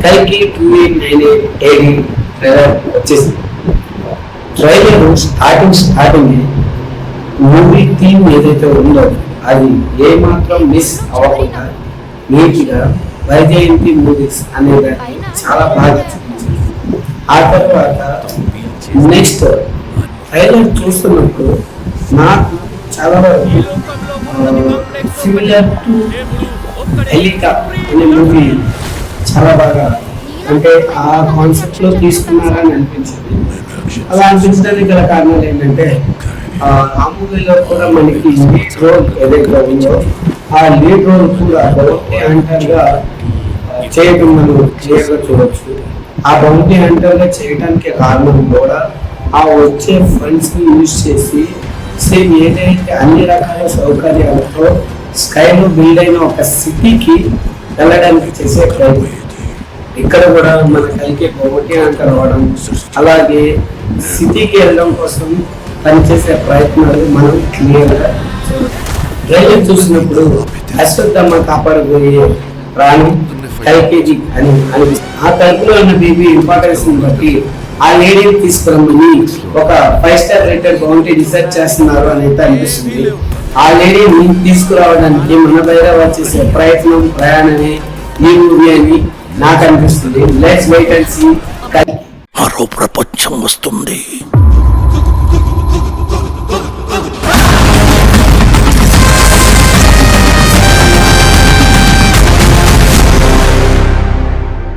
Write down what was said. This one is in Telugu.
కల్కి 2898 AD ట్రైలర్ వచ్చేసింది. ట్రైలర్ స్టార్టింగ్ మూవీ థీమ్ ఏదైతే ఉందో అది ఏమాత్రం మిస్ అవ్వకుండా నీట్గా వైజయంతి మూవీస్ అనేది చాలా బాగా చూపించింది. ఆ తర్వాత నెక్స్ట్ ట్రైలర్ చూస్తున్నప్పుడు నాకు చాలా సిమిలర్ టు ఎలికా అనే మూవీ చాలా బాగా అంటే ఆ కాన్సెప్ట్ లో తీసుకున్నారని అనిపించింది. అలా అనిపించడానికి గల కారణాలు ఏంటంటే ఆ మూవీలో కూడా మనకి లీడ్ రోల్ ఏదైతే ఉందో ఆ లీడ్ రోల్ కూడా బౌంటీ హంటర్ గా చేయడం మనం క్లియర్గా చూడవచ్చు. ఆ బౌంటీ హంటర్ గా చేయడానికి కారణం కూడా ఆ వచ్చే ఫండ్స్ ని యూజ్ చేసి సేమ్ ఏదైతే అన్ని రకాల సౌకర్యాలతో స్కైలో బిల్డ్ అయిన ఒక సిటీకి వెళ్ళడానికి చేసే ప్రయత్నం. ఇక్కడ కూడా మన కలిగే బౌంటీ హంటర్ అవ్వడం అలాగే సిటీకి వెళ్ళడం కోసం పనిచేసే ప్రయత్నాలు మనం క్లియర్గా ట్రైలర్ చూసినప్పుడు అశ్వత్థమ్మ కాపాడబోయే ప్రాణి కల్కేజీ అని అనిపిస్తుంది. ఆ కల్పులో ఉన్న బీబీ ఇంపార్టెన్స్ ని బట్టి ఆ లేడీని తీసుకురమ్మని ఒక 5 స్టార్ రేటెడ్ బౌంటీ రీసెర్చ్ చేస్తున్నారు అని అయితే అనిపిస్తుంది. ఆ లేడీని తీసుకురావడానికి మన భైరవ చేసే ప్రయాణమే ఈ మూవీ అని నాకు అనిపిస్తుంది. Let's wait and see. మరో ప్రపంచం వస్తుంది.